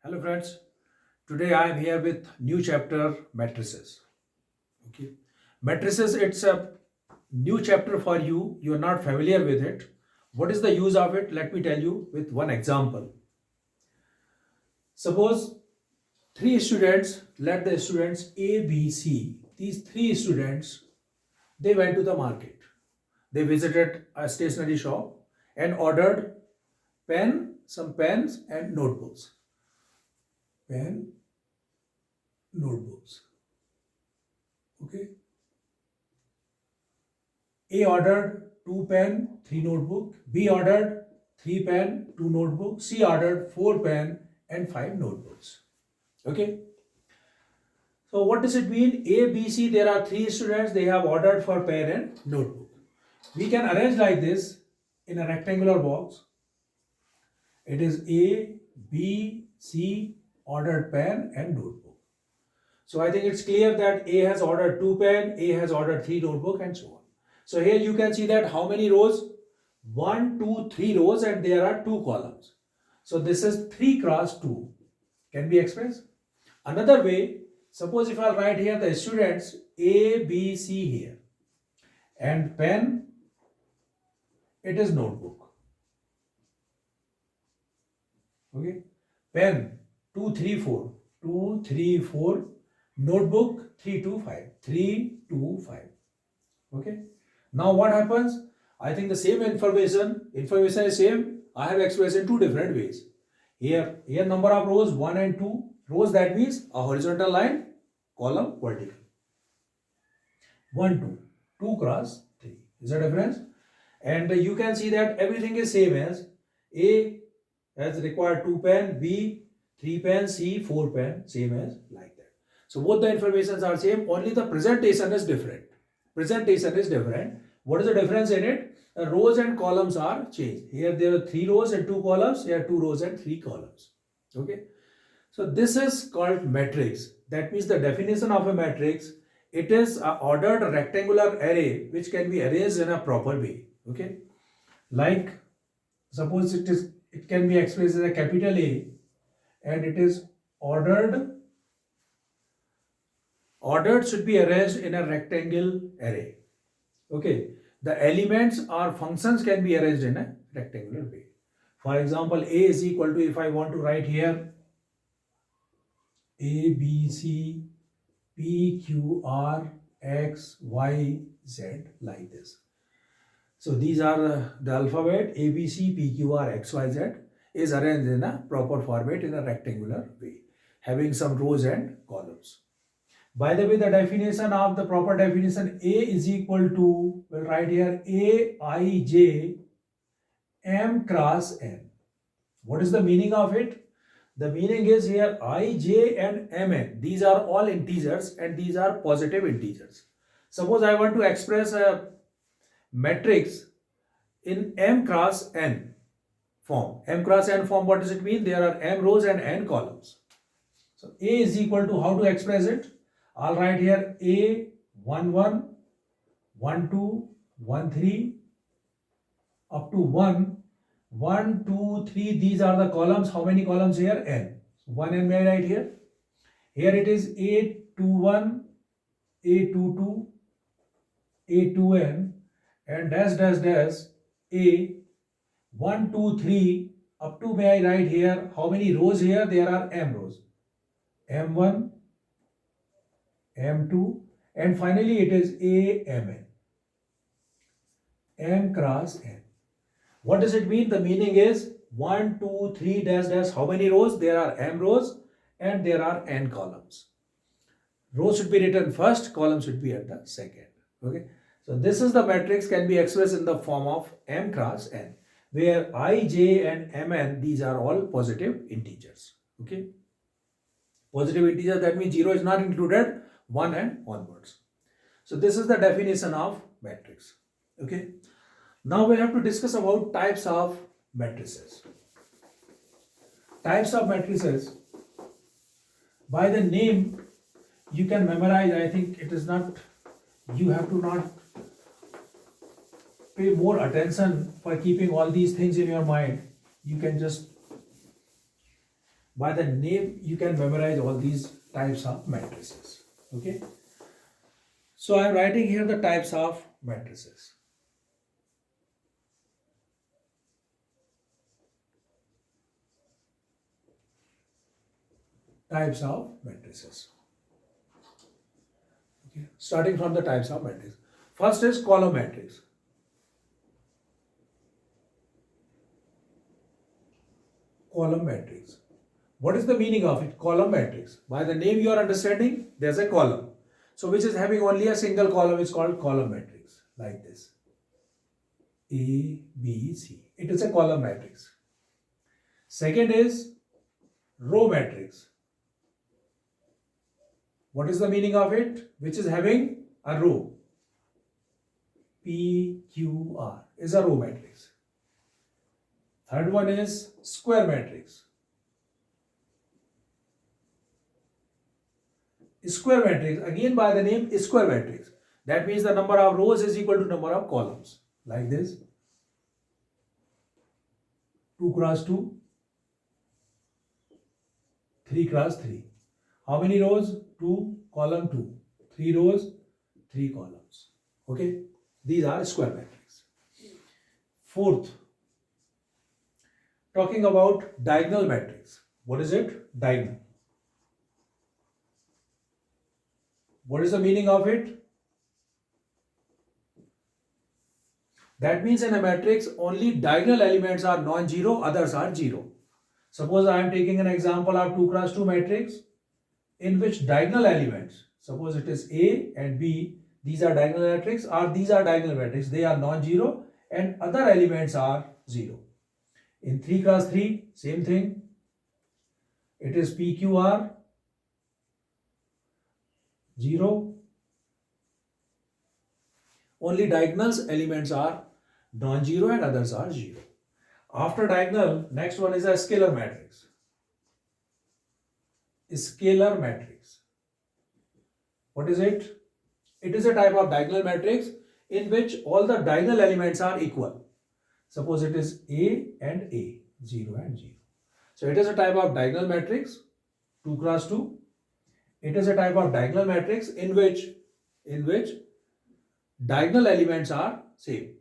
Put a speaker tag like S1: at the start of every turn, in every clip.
S1: Hello friends, today I am here with new chapter matrices. Okay, matrices, it's a new chapter for you. You are not familiar with it. What is the use of it? Let me tell you with one example. Suppose three students, let the students A, B, C. These three students, they went to the market. They visited a stationery shop and ordered some pens and notebooks. Pen, notebooks. Okay. A ordered 2 pen, 3 notebook. B ordered 3 pen, 2 notebook. C ordered 4 pen and 5 notebooks. Okay. So what does it mean? A, B, C, there are three students. They have ordered for pen and notebook. We can arrange like this in a rectangular box. It is A, B, C ordered pen and notebook. So I think it's clear that A has ordered 2 pen, A has ordered 3 notebook and so on. So here you can see that how many rows? 1, 2, 3 rows and there are 2 columns. So this is 3 cross 2. Can be expressed? Another way, suppose if I write here the students A, B, C here and pen, it is notebook. Okay. Pen 2, 3, 4. 2, 3, 4. Notebook 3, 2, 5. 3, 2, 5. Okay. Now what happens? I think the same information is same. I have expressed in two different ways. Here number of rows 1 and 2. Rows, that means a horizontal line, column vertical. 1, 2. 2 cross 3. Is the difference? And you can see that everything is same as A has required 2 pen, B 3 pen, C 4 pen, same as like that. So both the informations are same, only the presentation is different. Presentation is different. What is the difference in it? The rows and columns are changed. Here there are 3 rows and 2 columns. Here 2 rows and 3 columns. Okay. So this is called matrix. That means the definition of a matrix. It is an ordered rectangular array which can be arranged in a proper way. Okay. Like suppose it can be expressed as a capital A and it is ordered. Ordered should be arranged in a rectangle array. Okay, the elements or functions can be arranged in a rectangular way. For example, A is equal to, if I want to write here A, B, C, P, Q, R, X, Y, Z, like this. So these are the alphabet A, B, C, P, Q, R, X, Y, Z is arranged in a proper format in a rectangular way, having some rows and columns. By the way, the definition of the proper definition, A is equal to, we'll write here A I J M cross N. What is the meaning of it? The meaning is here I, J and Mn. These are all integers and these are positive integers. Suppose I want to express a matrix in M cross N form. M cross N form, what does it mean? There are M rows and N columns. So A is equal to, how to express it? I'll write here A 1 1, 1 2, 1 3 up to 1, 1 2 3. These are the columns. How many columns here? N. So 1 N may I write here? Here it is A 2 1, A 2 2, A 2 N and dash dash dash A 1 2 3 up to, may I write here, how many rows here? There are M rows. M1, M2 and finally it is AMN. M cross N. What does it mean? The meaning is 1, 2, 3 dash dash. How many rows? There are M rows and there are N columns. Row should be written first, column should be at the second. Okay. So this is the matrix, can be expressed in the form of M cross N, where I, J and Mn, these are all positive integers. Okay. Positive integer, that means 0 is not included, 1 and onwards. So this is the definition of matrix. Okay. Now we have to discuss about types of matrices. Types of matrices, by the name you can memorize. I think it is not, you have to not pay more attention for keeping all these things in your mind. You can just By the name, you can memorize all these types of matrices. Okay. So I am writing here the types of matrices. Types of matrices. Okay. Starting from the types of matrix. First is column matrix. Column matrix. What is the meaning of it? Column matrix. By the name you are understanding, there's a column. So which is having only a single column is called column matrix. Like this. A, B, C. It is a column matrix. Second is row matrix. What is the meaning of it? Which is having a row. P, Q, R is a row matrix. Third one is square matrix. Square matrix, again by the name square matrix. That means the number of rows is equal to number of columns. Like this. 2 cross 2. 3 cross 3. How many rows? 2, column 2. 3 rows, 3 columns. Okay. These are square matrix. Fourth, talking about diagonal matrix. What is it? Diagonal. What is the meaning of it? That means in a matrix, only diagonal elements are non-zero, others are zero. Suppose I am taking an example of 2 cross 2 matrix in which diagonal elements, suppose it is A and B, these are diagonal matrix or these are diagonal matrix, they are non-zero and other elements are 0. In 3 cross 3, same thing. It is PQR 0. Only diagonals elements are non-zero and others are 0. After diagonal, next one is a scalar matrix. Scalar matrix. What is it? It is a type of diagonal matrix in which all the diagonal elements are equal. Suppose it is A and A, 0 and 0. So it is a type of diagonal matrix, 2 cross 2. It is a type of diagonal matrix in which diagonal elements are same.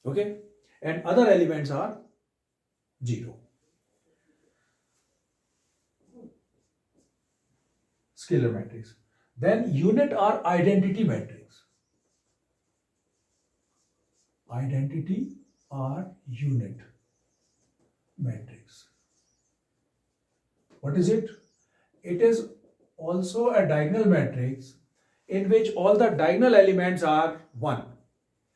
S1: Okay? And other elements are 0. Scalar matrix. Then unit or identity matrix. Identity or unit matrix. What is it? It is also a diagonal matrix in which all the diagonal elements are 1.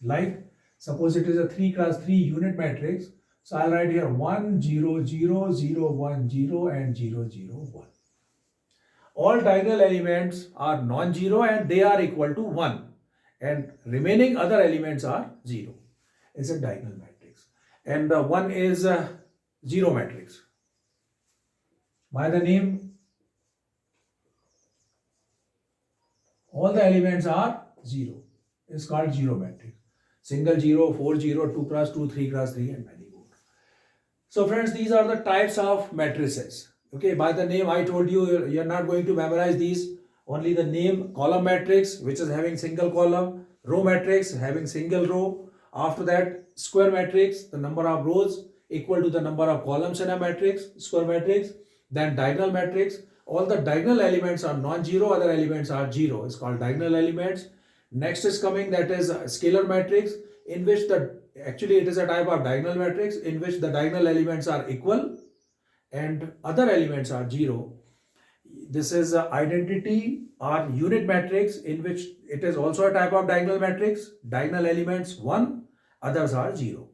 S1: Like, suppose it is a 3 cross 3 unit matrix. So I'll write here 1, 0, 0, 0, 1, 0 and 0, 0, 1. All diagonal elements are non-zero and they are equal to 1. And remaining other elements are 0. It's a diagonal matrix. And the one is a 0 matrix. By the name, all the elements are 0. It's called 0 matrix. Single 0, 4 0, 2 cross 2, 3 cross 3 and many more. So friends, these are the types of matrices. Okay, by the name I told you, you're not going to memorize these. Only the name, column matrix, which is having single column, row matrix, having single row. After that, square matrix, the number of rows equal to the number of columns in a matrix, square matrix. Then diagonal matrix, all the diagonal elements are non-zero, other elements are 0. It's called diagonal elements. Next is coming, that is scalar matrix, in which actually it is a type of diagonal matrix in which the diagonal elements are equal and other elements are 0. This is identity or unit matrix in which it is also a type of diagonal matrix. Diagonal elements 1, others are 0.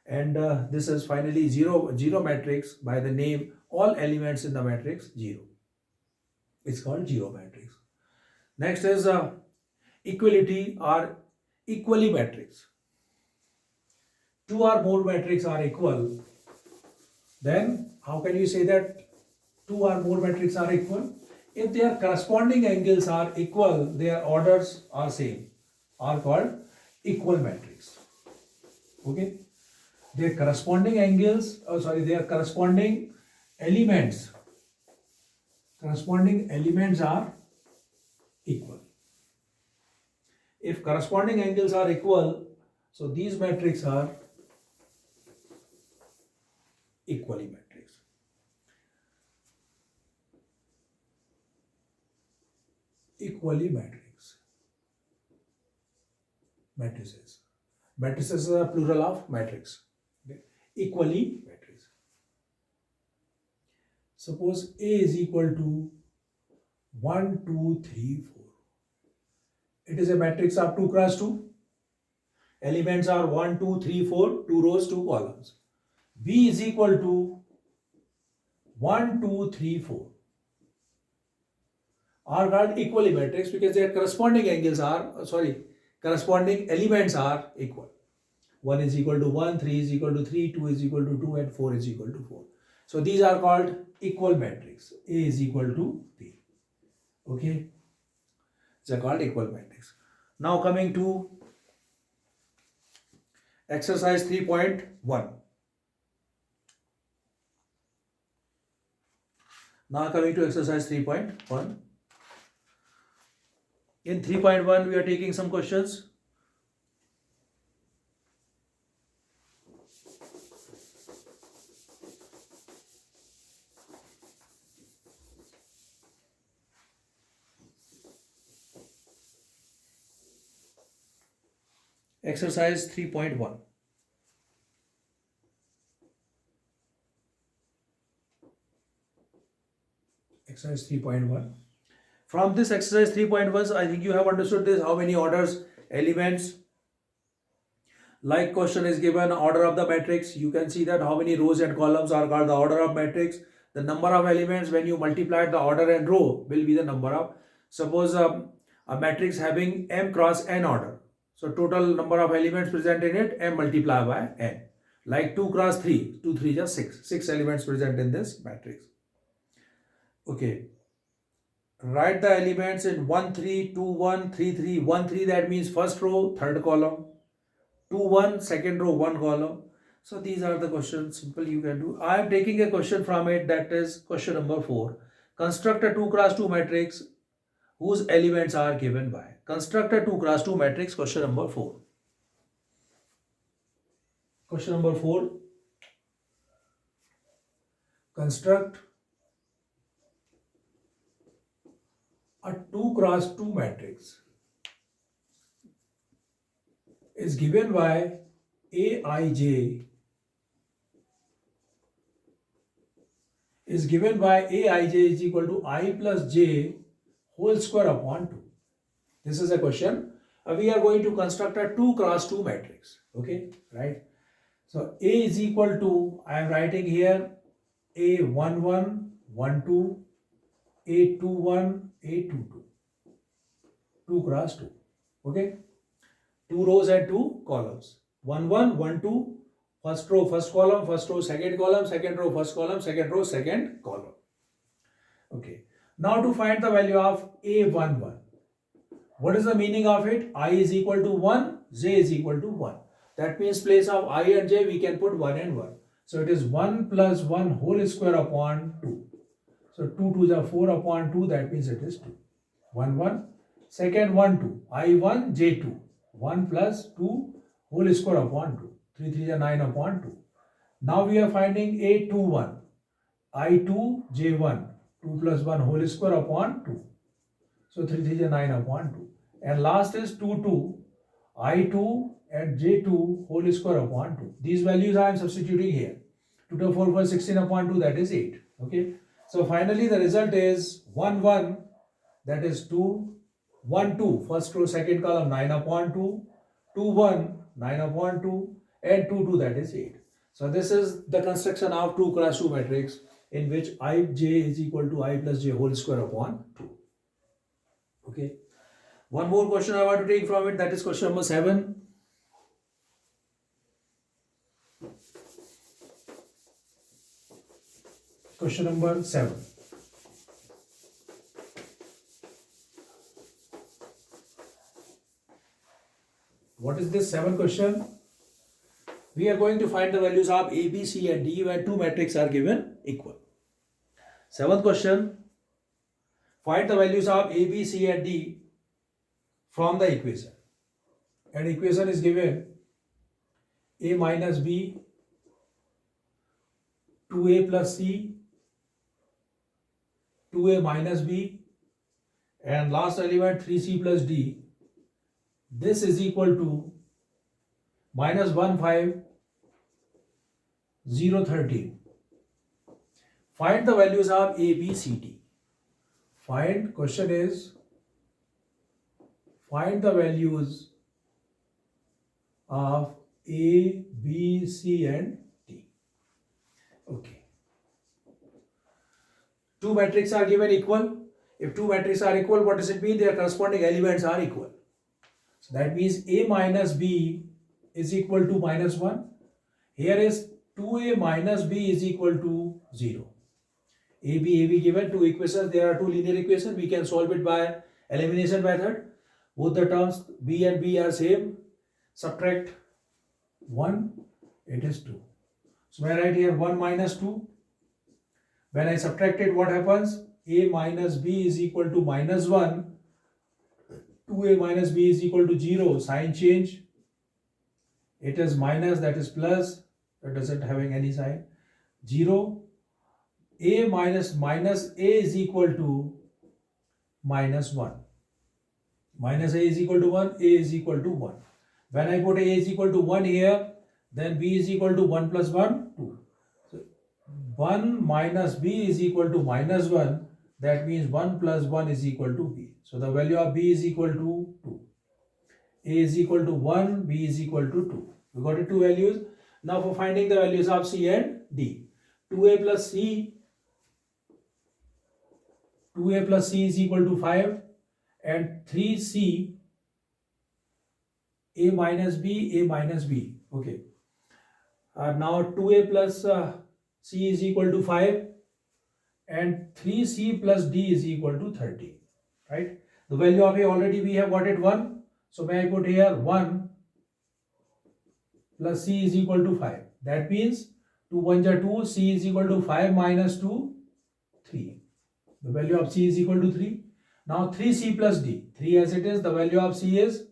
S1: And this is finally 0 matrix by the name all elements in the matrix 0. It's called 0 matrix. Next is equality or equally matrix. 2 or more matrices are equal. Then how can you say that 2 or more matrices are equal? If their corresponding angles are equal, their orders are same, are called equal matrix. Okay? Their corresponding angles, their corresponding elements corresponding elements are equal. If corresponding angles are equal, so these matrices are equally matrix. Equally matrix. Matrices. Matrices are plural of matrix. Okay. Equally matrix. Suppose A is equal to 1, 2, 3, 4. It is a matrix of 2 cross 2. Elements are 1, 2, 3, 4, 2 rows, 2 columns. B is equal to 1, 2, 3, 4. Are called equally matrix because their corresponding corresponding elements are equal. 1 is equal to 1, 3 is equal to 3, 2 is equal to 2, and 4 is equal to 4. So these are called equal matrix. A is equal to B. Okay. These are called equal matrix. Now coming to exercise 3.1. Now coming to exercise 3.1. In 3.1 we are taking some questions. Exercise 3.1. Exercise 3.1. From this exercise 3.1, I think you have understood this, how many orders, elements. Like question is given, order of the matrix. You can see that how many rows and columns are called the order of matrix. The number of elements when you multiply the order and row will be the number of. Suppose a matrix having m cross n order. So total number of elements present in it, m multiplied by n. Like 2 cross 3, 2 3 is 6. 6 elements present in this matrix. Okay. Write the elements in 1 3, 2 1, 3 3. 1 3 that means first row, third column. 2 1, second row, one column. So these are the questions, simple you can do. I am taking a question from it, that is question number 4. Construct a 2 cross 2 matrix whose elements are given by. Construct a 2 cross 2 matrix, question number 4. Question number 4. Construct a 2 cross 2 matrix is given by Aij is equal to I plus j whole square upon 2. This is a question. We are going to construct a 2 cross 2 matrix. Okay, right? So A is equal to, I am writing here A11, 12, A21, A22. 2 cross 2. Okay? 2 rows and 2 columns. 1 1, 1 2, first row, first column, first row, second column, second row, first column, second row, second column. Okay. Now to find the value of A11. What is the meaning of it? I is equal to 1, j is equal to 1. That means place of I and j we can put 1 and 1. So it is 1 plus 1 whole square upon 2. So 2 2 is 4 upon 2, that means it is 2. 1 1. Second 1 2. I1 j2. 1 plus 2 whole square upon 2. 3 3 is 9 upon 2. Now we are finding A21. I2 j1. 2 plus 1 whole square upon 2. So 3 3 is 9 upon 2. And last is 2 2. I2 and j2 whole square upon 2. These values I am substituting here. 2 to 4 for 16 upon 2, that is 8. Okay. So finally the result is 1 1, that is 2. 1 2, first row, second column, 9 upon 2. 2 1, 9 upon 2. And 2 2, that is 8. So this is the construction of 2 cross 2 matrix in which Ij is equal to I plus j whole square upon 2. Okay. One more question I want to take from it, that is question number 7. Question number 7. What is this 7 question? We are going to find the values of A, B, C and D when two matrices are given equal. 7th question. Find the values of A, B, C and D from the equation. And equation is given A minus B, 2A plus C, 2A minus B, and last element 3C plus D. This is equal to minus 1, 5, 0, 13. Find the values of A, B, C, D. Question is, find the values of A, B, C and D. Okay. Two matrices are given equal. If two matrices are equal, what does it mean? Their corresponding elements are equal. So that means A minus B is equal to minus 1. Here is 2A minus B is equal to 0. AB given two equations. There are two linear equations. We can solve it by elimination method. Both the terms B and B are same. Subtract 1, it is 2. So I write here 1 minus 2. When I subtract it, what happens? A minus B is equal to minus 1. 2A minus B is equal to 0. Sign change. It is minus, that is plus. That doesn't having any sign. 0. A minus A is equal to minus 1. Minus A is equal to 1, A is equal to 1. When I put A is equal to 1 here, then B is equal to 1 plus 1, 2. So 1 minus B is equal to minus 1. That means 1 plus 1 is equal to B. So the value of B is equal to 2. A is equal to 1, B is equal to 2. We got it, two values. Now for finding the values of C and D. 2A plus C is equal to 5 and 3C A minus B. Okay. Now 2A plus C is equal to 5 and 3C plus D is equal to 30. Right? The value of A already we have got it 1. So may I put here 1 plus C is equal to 5. That means 2 1 are 2, C is equal to 5 minus 2, 3. The value of C is equal to 3. Now 3C plus D. 3 as it is, the value of C is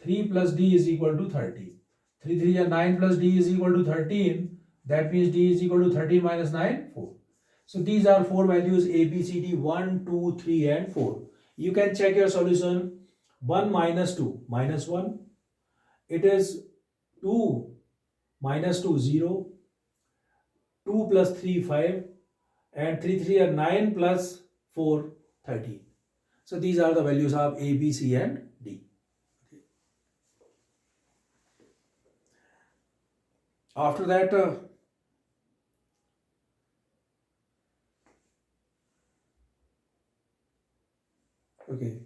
S1: 3 plus D is equal to 30. 3 3 are 9 plus D is equal to 13. That means D is equal to 13 minus 9, 4. So these are four values A, B, C, D, 1, 2, 3 and 4. You can check your solution. 1 minus 2, minus 1. It is 2 minus 2, 0. 2 plus 3, 5. And 3 3 are 9 plus 4, 13. So these are the values of A, B, C and D. After that, okay.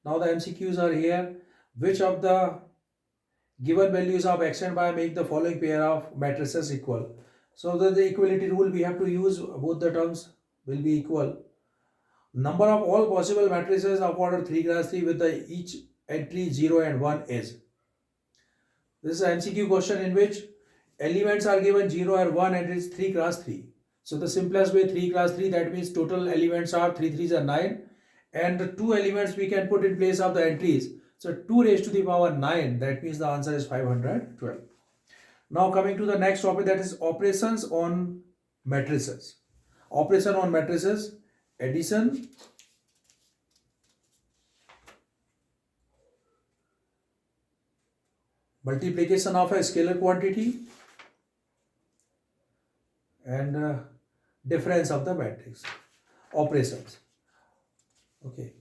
S1: Now the MCQs are here. Which of the given values of x and y make the following pair of matrices equal? So the equality rule we have to use, both the terms will be equal. Number of all possible matrices of order 3 cross 3 with the each entry 0 and 1 is. This is an MCQ question in which elements are given 0 or 1 and it is 3 cross 3. So the simplest way 3 cross 3, that means total elements are 3 3s are 9 and the two elements we can put in place of the entries. So 2 raised to the power 9, that means the answer is 512. Now coming to the next topic, that is operations on matrices. Operation on matrices, addition, multiplication of a scalar quantity and difference of the matrix. Operations. Okay.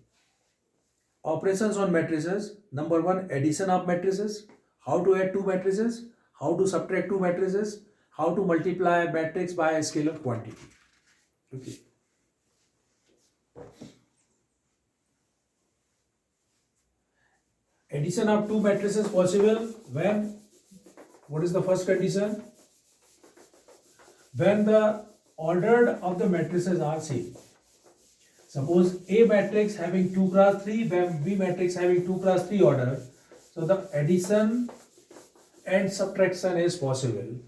S1: Operations on matrices. Number 1, addition of matrices. How to add two matrices. How to subtract two matrices. How to multiply a matrix by a scalar quantity. Okay. Addition of two matrices possible when? What is the first condition? When the ordered of the matrices are same. Suppose A matrix having 2 cross 3, when B matrix having 2 cross 3 order. So the addition and subtraction is possible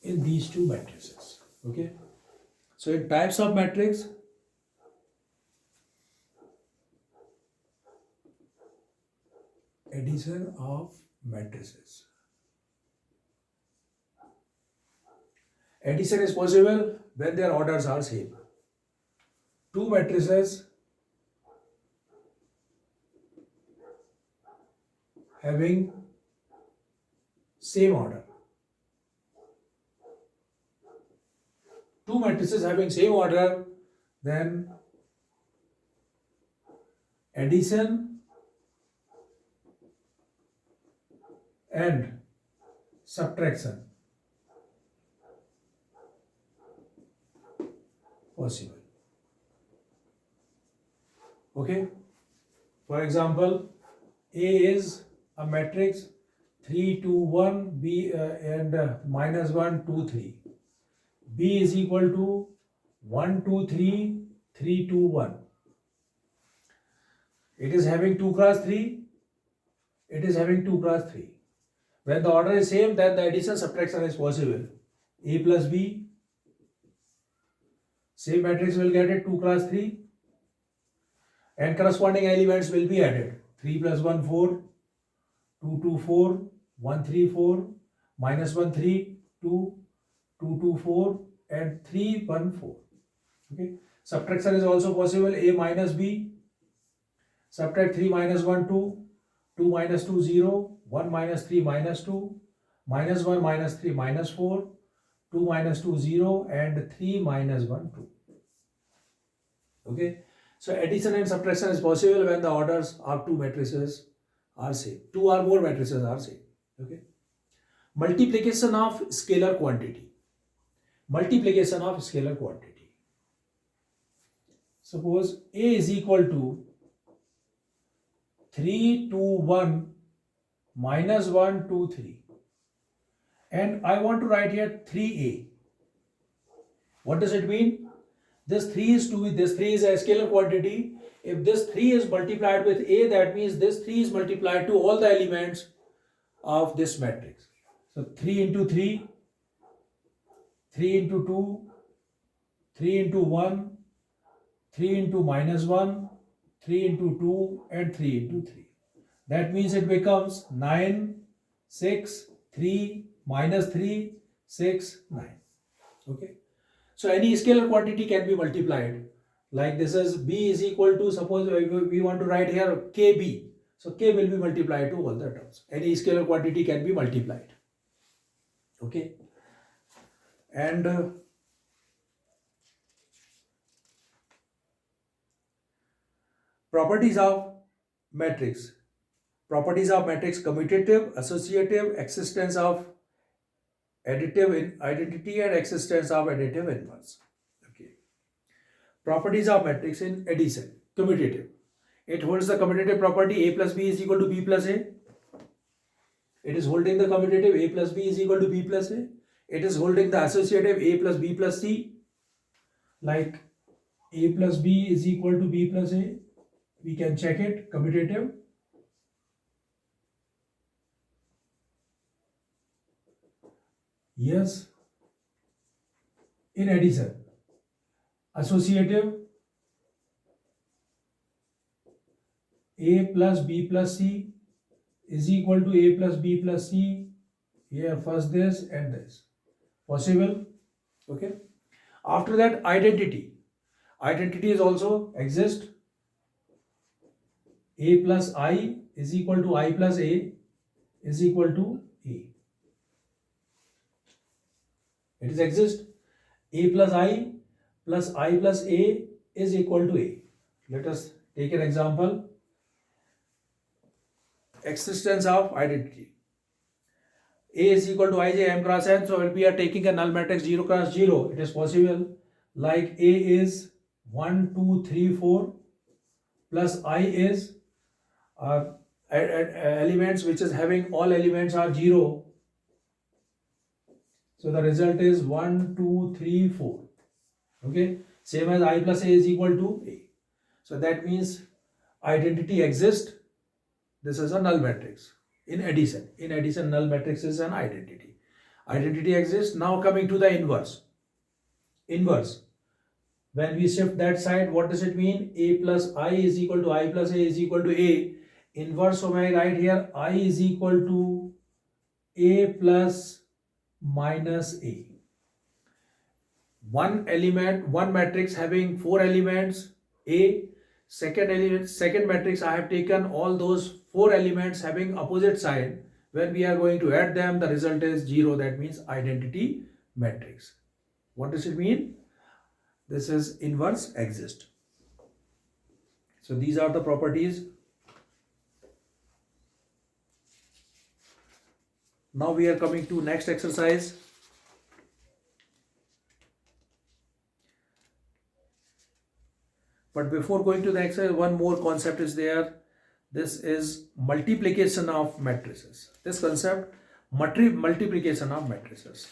S1: in these two matrices. Okay. So in types of matrix, addition of matrices. Addition is possible when their orders are same. Two matrices having same order. Two matrices having same order, then addition and subtraction possible. Okay. For example, A is a matrix 3, 2, 1, B and minus 1, 2, 3. B is equal to 1, 2, 3, 3, 2, 1. It is having 2 cross 3. It is having 2 cross 3. When the order is same, then the addition subtraction is possible. A plus B, same matrix will get it 2 cross 3, and corresponding elements will be added. 3 plus 1, 4, 2, 2, 4, 1, 3, 4, minus 1, 3, 2, 2, 2, 4, and 3, 1, 4. Okay. Subtraction is also possible. A minus B, subtract 3 minus 1, 2, 2 minus 2, 0, 1 minus 3 minus 2, minus 1 minus 3 minus 4, 2 minus 2, 0, and 3 minus 1, 2. Okay. So addition and subtraction is possible when the orders of two matrices are same. Two or more matrices are same. Okay. Multiplication of scalar quantity. Multiplication of scalar quantity. Suppose A is equal to 3, 2, 1, minus 1, 2, 3. And I want to write here 3A. What does it mean? This 3 is 2, this 3 is a scalar quantity. If this 3 is multiplied with A, that means this 3 is multiplied to all the elements of this matrix. So 3 into 3, 3 into 2, 3 into 1, 3 into minus 1, 3 into 2, and 3 into 3. That means it becomes 9, 6, 3, minus 3, 6, 9. Okay. So any scalar quantity can be multiplied. Like this is B is equal to, suppose we want to write here KB. So K will be multiplied to all the terms. Any scalar quantity can be multiplied. Okay. And properties of matrix. Properties of matrix: commutative, associative, existence of additive identity, and existence of additive inverse. Okay. Properties of matrix in addition. Commutative. It holds the commutative property A plus B is equal to B plus A. It is holding the commutative A plus B is equal to B plus A. It is holding the associative A plus B plus C. Like A plus B is equal to B plus A. We can check it, commutative. Yes. In addition, associative, A plus B plus C is equal to A plus B plus C. Here first this and this. Possible. Okay. After that, identity. Identity is also exist. A plus I is equal to I plus A is equal to A. It is exist. A plus I plus A is equal to A. Let us take an example. Existence of identity. A is equal to Ij m cross n. So we are taking a null matrix 0 cross 0. It is possible. Like A is 1, 2, 3, 4 plus I is elements which is having all elements are 0. So the result is 1, 2, 3, 4. Okay. Same as I plus A is equal to A. So that means identity exists. This is a null matrix. In addition, null matrix is an identity. Identity exists. Now coming to the inverse. Inverse. When we shift that side, what does it mean? A plus I is equal to I plus A is equal to A. inverse, so may I write here I is equal to A plus minus A. One matrix having four elements, A. Second matrix, I have taken all those four elements having opposite sign. When we are going to add them, the result is 0. That means identity matrix. What does it mean? This is inverse exist. So these are the properties. Now we are coming to next exercise. But before going to the exercise, one more concept is there. This is multiplication of matrices. This concept, multiplication of matrices.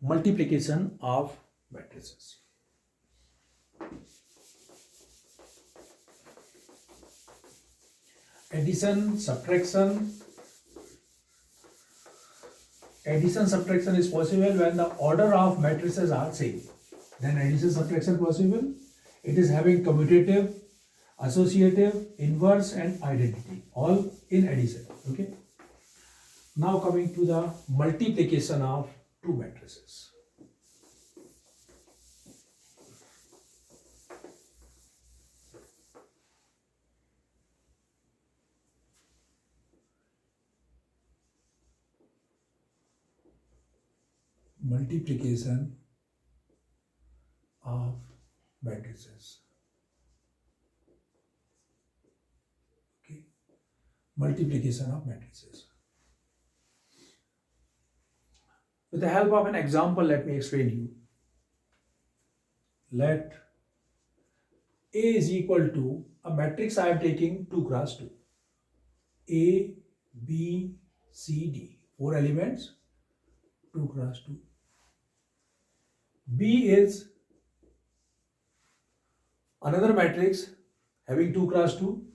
S1: Multiplication of matrices. Addition, subtraction. Addition, subtraction is possible when the order of matrices are same. Then addition, subtraction possible. It is having commutative, associative, inverse and identity, all in addition. Okay. Now coming to the multiplication of two matrices. Multiplication of matrices. Okay. Multiplication of matrices. With the help of an example, let me explain you. Let A is equal to a matrix I am taking 2 cross 2. A, B, C, D. 4 elements, 2 cross 2. B is another matrix having 2 cross 2.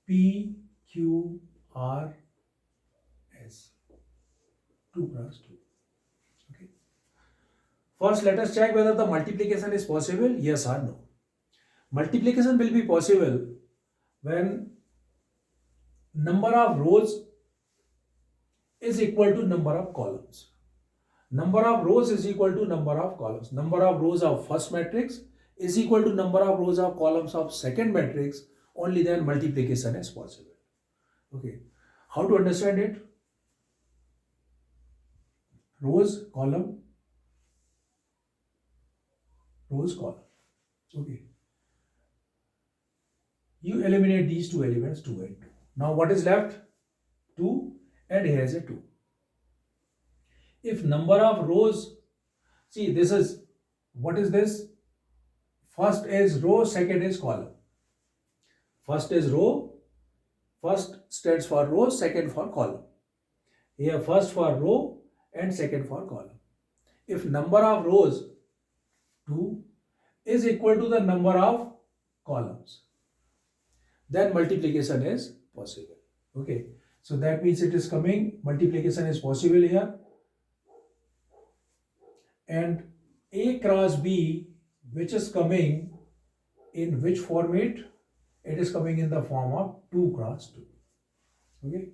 S1: P, Q, R, S. 2 cross 2. Okay. First, let us check whether the multiplication is possible, yes or no. Multiplication will be possible when number of rows is equal to number of columns. Number of rows is equal to number of columns. Number of rows of first matrix is equal to number of rows of columns of second matrix. Only then multiplication is possible. Okay. How to understand it? Rows, column, rows, column. Okay. You eliminate these two elements, 2 and 2. Now what is left? 2, and here is a 2. If number of rows, see this is, what is this? First is row, second is column. First is row, first stands for row, second for column. Here first for row and second for column. If number of rows 2 is equal to the number of columns, then multiplication is possible. Okay, so that means it is coming, multiplication is possible here. And A cross B, which is coming in which format? It is coming in the form of 2 cross 2. Okay.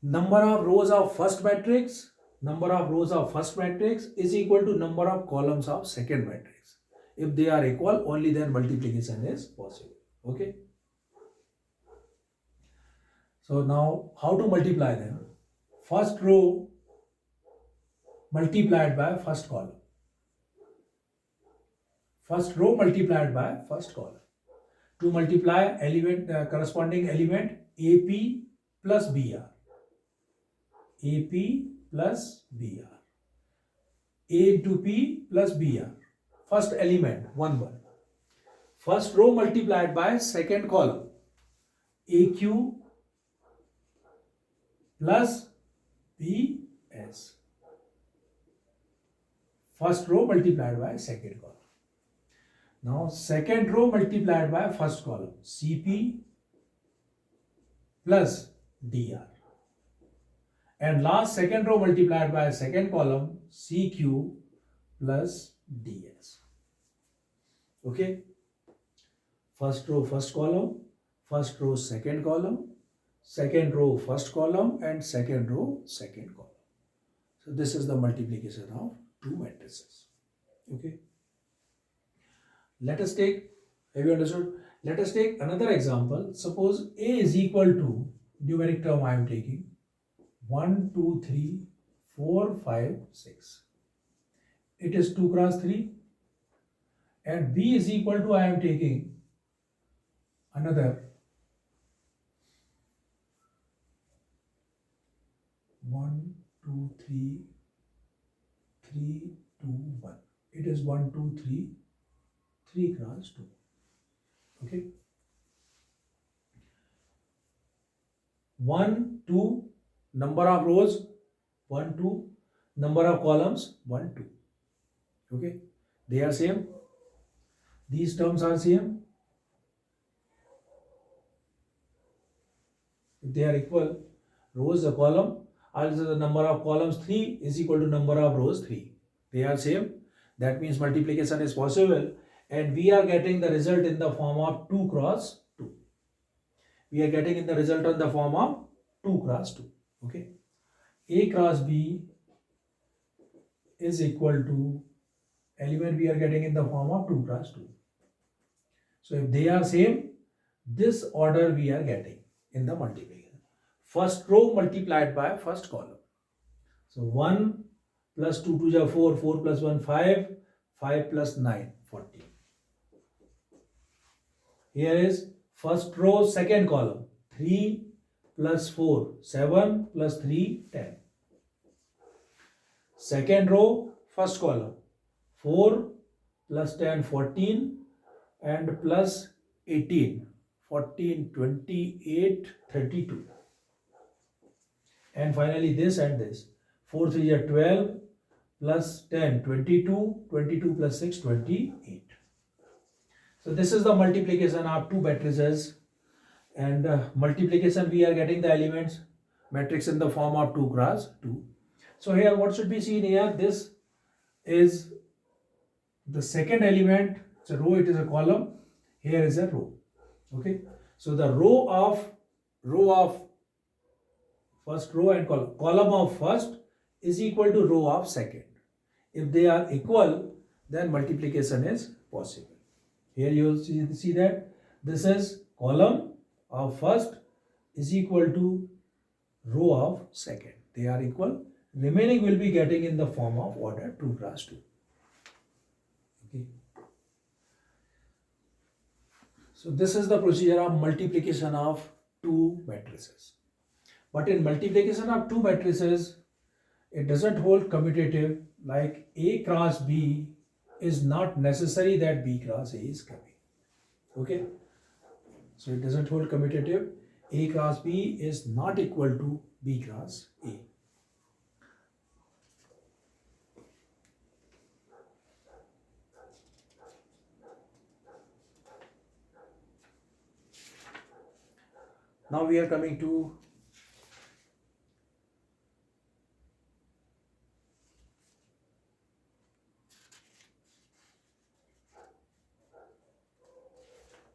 S1: Number of rows of first matrix is equal to number of columns of second matrix. If they are equal, only then multiplication is possible. Okay. So now how to multiply them? First row multiplied by first column. First row multiplied by first column. To multiply element, corresponding element AP plus BR. AP plus BR. A into P plus BR. First element 1 1. First row multiplied by second column. AQ plus BS. First row multiplied by second column. Now second row multiplied by first column. CP plus DR. And last second row multiplied by second column. CQ plus DS. Okay. first row first column, first row second column, second row first column, and second row second column. So this is the multiplication of two matrices. Okay, let us take, have you understood? Let us take another example. Suppose A is equal to, numeric term I am taking, 1 2 3 4 5 6. It is 2 cross 3. And B is equal to, I am taking another 1 2 3 3 2 1. It is 1 2 3 3 cross 2. Okay, 1 2, number of rows 1 2, number of columns 1 2. Okay, they are same, these terms are same. If they are equal, rows a column, also the number of columns 3 is equal to number of rows 3. They are same. That means multiplication is possible, and we are getting the result in the form of 2 cross 2. We are getting in the result in the form of 2 cross 2. Okay, A cross B is equal to, element we are getting in the form of 2 cross 2. So if they are same, this order we are getting in the multiplication. First row multiplied by first column. So 1 plus 2 2 is 4, 4 plus 1 5, 5 plus 9 14. Here is first row second column, 3 plus 4 7 plus 3 10. Second row first column, 4 plus 10 14, and plus 18 14 28 32. And finally this and this, 4 3 is 12 plus 10 22, 22 plus 6 28. So this is the multiplication of two matrices, and multiplication we are getting the elements matrix in the form of 2 cross 2. So here what should be seen here, this is the second element. It's a row, it is a column, here is a row. Okay, so the row of first row and column of first is equal to row of second. If they are equal, then multiplication is possible. Here you will see that this is column of first is equal to row of second. They are equal. Remaining will be getting in the form of order 2 cross 2. Okay. So this is the procedure of multiplication of two matrices. But in multiplication of two matrices, it doesn't hold commutative, like A cross B is not necessary that B cross A is coming. Okay, so it doesn't hold commutative. A cross B is not equal to B cross A. Now we are coming to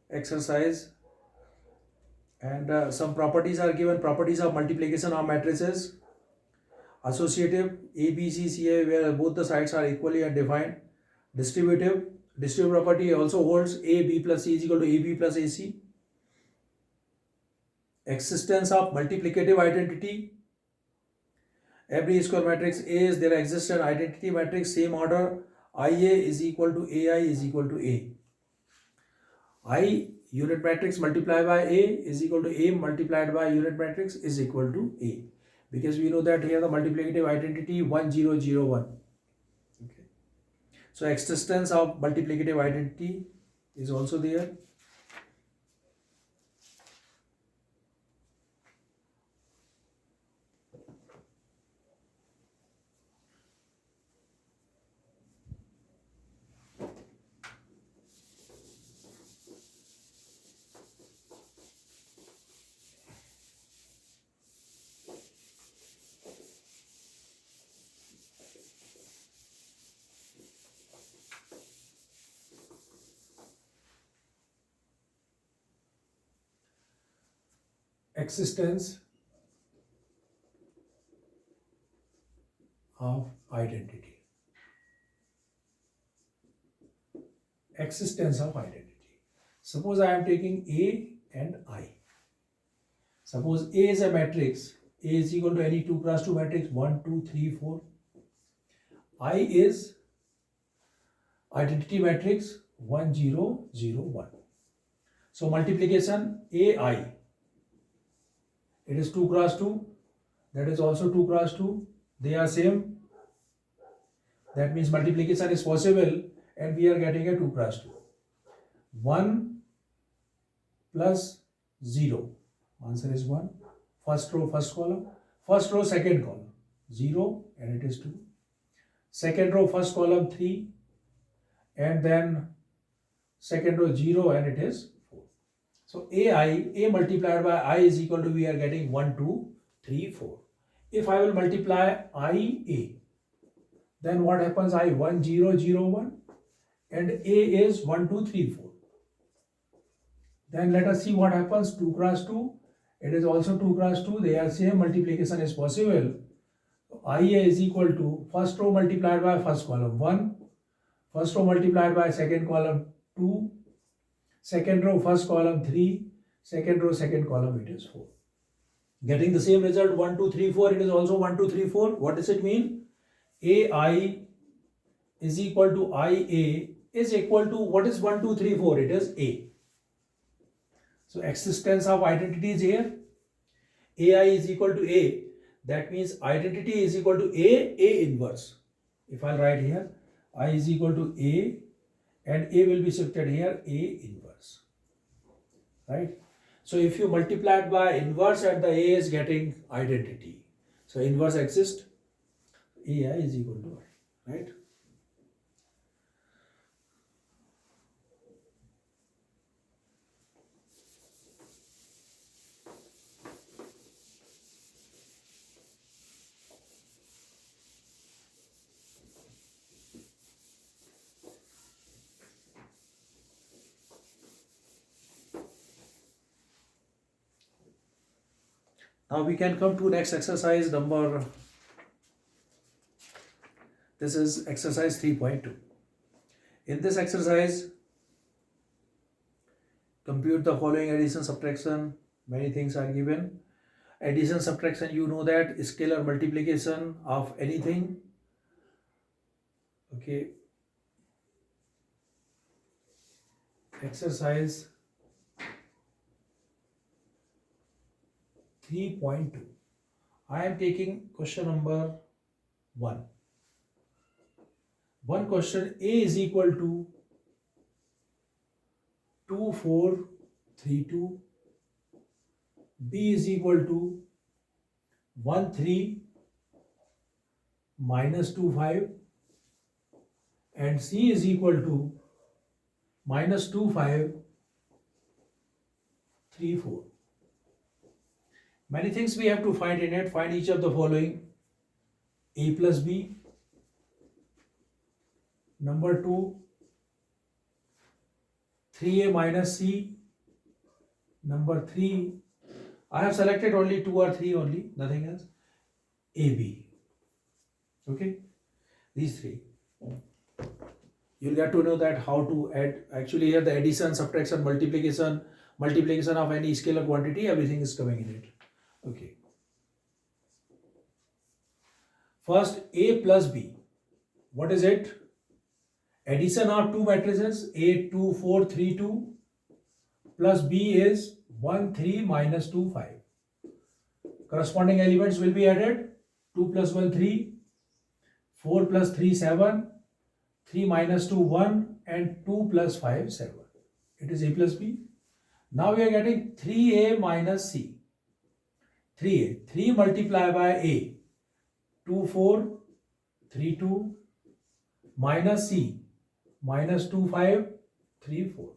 S1: exercise, and some properties are given. Properties of multiplication of matrices. Associative, A, B, C, C, A, where both the sides are equally undefined. Distributive property also holds A, B plus C is equal to A, B plus AC. Existence of multiplicative identity. Every square matrix A is there exists an identity matrix, same order. IA is equal to AI is equal to A. I unit matrix multiplied by A is equal to A multiplied by unit matrix is equal to A. Because we know that here the multiplicative identity 1 0 0 1. Okay. So existence of multiplicative identity is also there. existence of identity. Existence of identity. Suppose I am taking A and I. Suppose A is a matrix. A is equal to any 2 cross 2 matrix 1, 2, 3, 4. I is identity matrix 1, 0, 0, 1. So multiplication AI. It is 2 cross 2. That is also 2 cross 2. They are same. That means multiplication is possible and we are getting a 2 cross 2. 1 plus 0. Answer is 1. First row, first column. First row, second column. 0 and it is 2. Second row, first column 3. And then second row 0 and it is 4. So A multiplied by I is equal to, we are getting 1, 2, 3, 4. If I will multiply IA, then what happens? I 1, 0, 0, 1 and A is 1, 2, 3, 4. Then let us see what happens. 2 cross 2. It is also 2 cross 2. They are same. Multiplication is possible. IA is equal to first row multiplied by first column 1. First row multiplied by second column 2. Second row first column 3. Second row second column it is 4. Getting the same result 1, 2, 3, 4. It is also 1, 2, 3, 4. What does it mean? AI is equal to IA is equal to, what is 1, 2, 3, 4? It is A. So existence of identity is here. AI is equal to A. That means identity is equal to A inverse. If I write here, I is equal to A and A will be shifted here, A inverse. Right? So if you multiply it by inverse and the A is getting identity. So inverse exists. AI is equal to I. Right? Now we can come to next exercise number. This is exercise 3.2. In this exercise, compute the following addition, subtraction. Many things are given. Addition, subtraction, you know that scalar multiplication of anything. Okay. Exercise 3.2. I am taking question number 1. One question, A is equal to 2, 4, 3, 2. B is equal to 1, 3, minus 2, 5. And C is equal to minus 2, 5, 3, 4. Many things we have to find in it. Find each of the following. A plus B. Number 2, 3A minus C. Number 3, I have selected only 2 or 3 only, nothing else. AB. Okay, these 3. You'll get to know that how to add. Actually here the addition, subtraction, multiplication of any scalar quantity, everything is coming in it. Okay. First, A plus B. What is it? Addition of two matrices, A 2, 4, 3, 2 plus B is 1, 3, minus 2, 5. Corresponding elements will be added. 2 plus 1, 3, 4 plus 3, 7, 3 minus 2, 1 and 2 plus 5, 7. It is A plus B. Now we are getting 3A minus C. 3A. 3 multiplied by A. 2, 4, 3, 2 minus C. Minus 2, 5, 3, 4.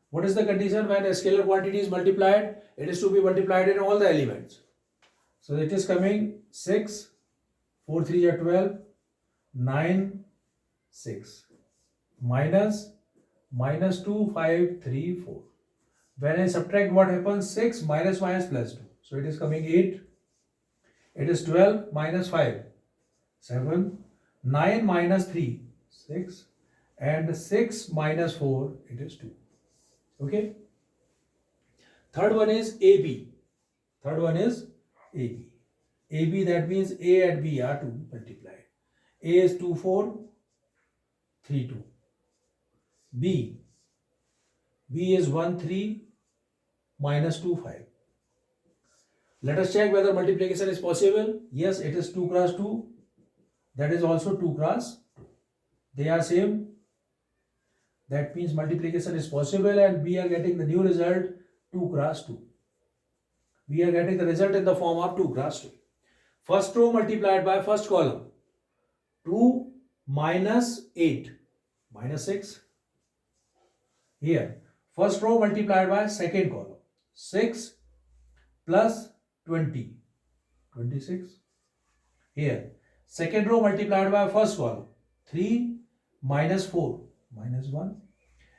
S1: What is the condition when a scalar quantity is multiplied? It is to be multiplied in all the elements. So it is coming 6, 4, 3 are 12, 9, 6. Minus 2, 5, 3, 4. When I subtract, what happens? 6 minus minus plus 2. So it is coming 8. It is 12 minus 5, 7. 9 minus 3, 6. And 6 minus 4, it is 2. Okay. Third one is AB. Third one is AB. AB, that means A and B are to be multiplied. A is 2, 4, 3, 2. B is 1, 3, minus 2, 5. Let us check whether multiplication is possible. Yes, it is 2 cross 2. That is also 2 cross 2. They are same. That means multiplication is possible, and we are getting the new result 2 cross 2. We are getting the result in the form of 2 cross 2. First row multiplied by first column. 2 minus 8 minus 6. Here, first row multiplied by second column. 6 plus 20, 26. Here, second row multiplied by first column. 3 minus 4 minus 1.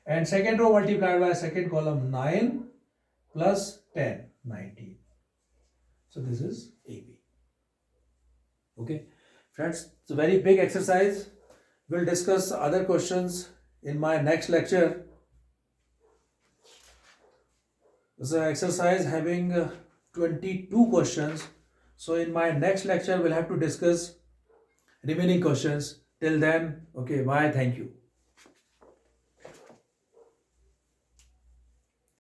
S1: And second row multiplied by second column. 9 plus 10, 19. So this is AB. Okay, friends, it's a very big exercise. We'll discuss other questions in my next lecture. This is an exercise having 22 questions. So in my next lecture, we'll have to discuss remaining questions. Till then, okay, bye, thank you.